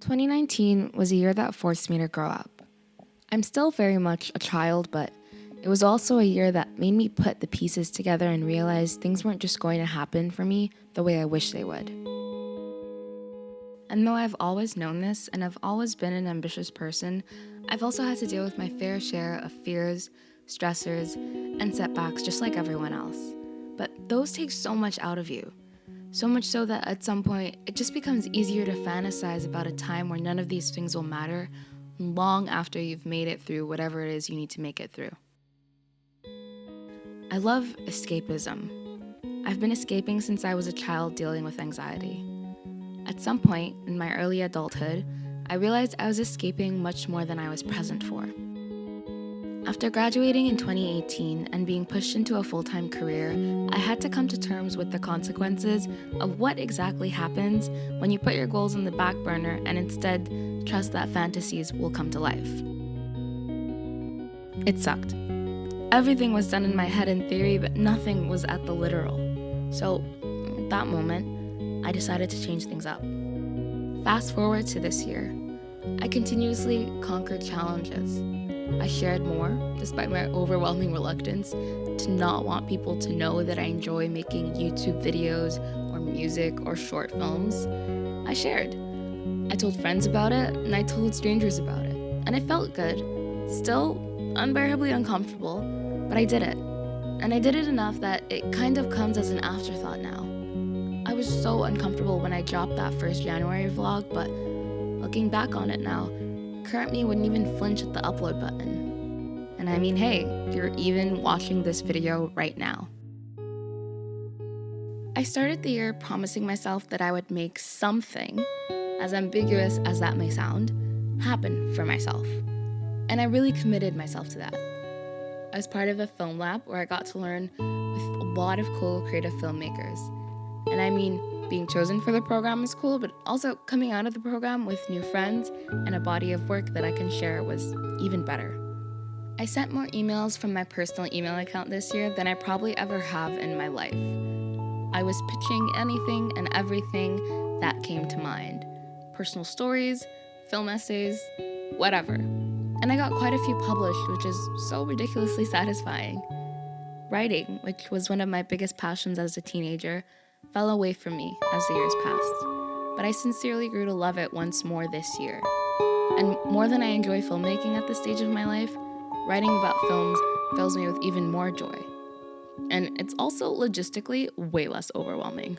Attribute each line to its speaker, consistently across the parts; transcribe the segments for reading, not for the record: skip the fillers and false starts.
Speaker 1: 2019 was a year that forced me to grow up. I'm still very much a child, but it was also a year that made me put the pieces together and realize things weren't just going to happen for me the way I wish they would. And though I've always known this and I've always been an ambitious person, I've also had to deal with my fair share of fears, stressors, and setbacks just like everyone else. But those take so much out of you. So much so that at some point, it just becomes easier to fantasize about a time where none of these things will matter long after you've made it through whatever it is you need to make it through. I love escapism. I've been escaping since I was a child dealing with anxiety. At some point in my early adulthood, I realized I was escaping much more than I was present for. After graduating in 2018 and being pushed into a full-time career, I had to come to terms with the consequences of what exactly happens when you put your goals on the back burner and instead trust that fantasies will come to life. It sucked. Everything was done in my head in theory, but nothing was at the literal. So, at that moment, I decided to change things up. Fast forward to this year, I continuously conquered challenges. I shared more, despite my overwhelming reluctance to not want people to know that I enjoy making YouTube videos or music or short films. I shared. I told friends about it, and I told strangers about it. And it felt good. Still unbearably uncomfortable, but I did it. And I did it enough that it kind of comes as an afterthought now. I was so uncomfortable when I dropped that first January vlog, but looking back on it now, current me wouldn't even flinch at the upload button. And I mean, hey, you're even watching this video right now. I started the year promising myself that I would make something, as ambiguous as that may sound, happen for myself. And I really committed myself to that. I was part of a film lab where I got to learn with a lot of cool creative filmmakers. And I mean, being chosen for the program was cool, but also coming out of the program with new friends and a body of work that I can share was even better. I sent more emails from my personal email account this year than I probably ever have in my life. I was pitching anything and everything that came to mind. Personal stories, film essays, whatever. And I got quite a few published, which is so ridiculously satisfying. Writing, which was one of my biggest passions as a teenager, fell away from me as the years passed, but I sincerely grew to love it once more this year. And more than I enjoy filmmaking at this stage of my life, writing about films fills me with even more joy. And it's also logistically way less overwhelming.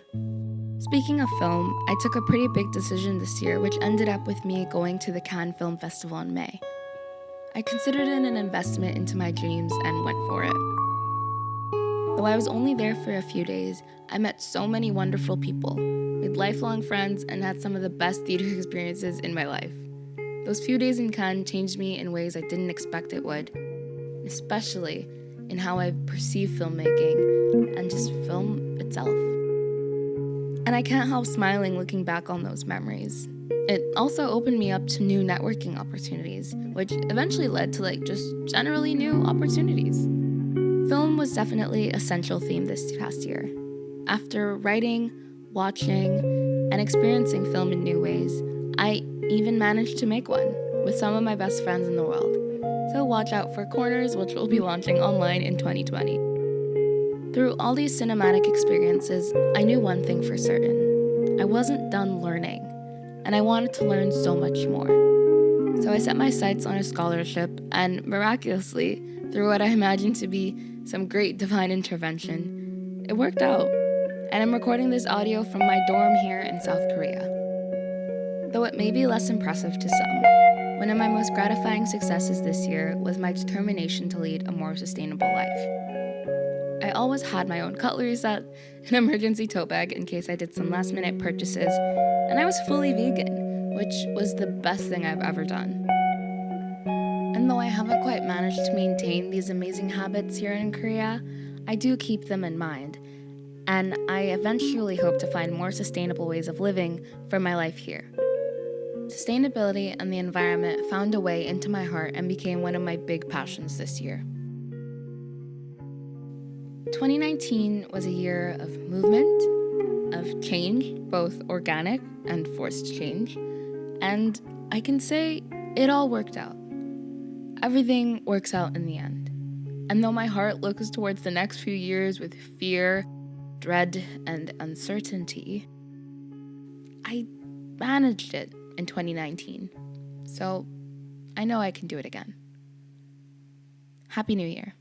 Speaker 1: Speaking of film, I took a pretty big decision this year, which ended up with me going to the Cannes Film Festival in May. I considered it an investment into my dreams and went for it. Though I was only there for a few days, I met so many wonderful people, made lifelong friends, and had some of the best theater experiences in my life. Those few days in Cannes changed me in ways I didn't expect it would, especially in how I perceive filmmaking and just film itself. And I can't help smiling looking back on those memories. It also opened me up to new networking opportunities, which eventually led to just generally new opportunities. Film was definitely a central theme this past year. After writing, watching, and experiencing film in new ways, I even managed to make one with some of my best friends in the world. So watch out for Corners, which will be launching online in 2020. Through all these cinematic experiences, I knew one thing for certain. I wasn't done learning, and I wanted to learn so much more. So I set my sights on a scholarship, and miraculously, through what I imagined to be some great divine intervention, it worked out. And I'm recording this audio from my dorm here in South Korea. Though it may be less impressive to some, one of my most gratifying successes this year was my determination to lead a more sustainable life. I always had my own cutlery set, an emergency tote bag in case I did some last-minute purchases, and I was fully vegan, which was the best thing I've ever done. And though I haven't quite managed to maintain these amazing habits here in Korea, I do keep them in mind, and I eventually hope to find more sustainable ways of living for my life here. Sustainability and the environment found a way into my heart and became one of my big passions this year. 2019 was a year of movement, of change, both organic and forced change, And I can say it all worked out. Everything works out in the end. And though my heart looks towards the next few years with fear, dread, and uncertainty, I managed it in 2019. So I know I can do it again. Happy New Year.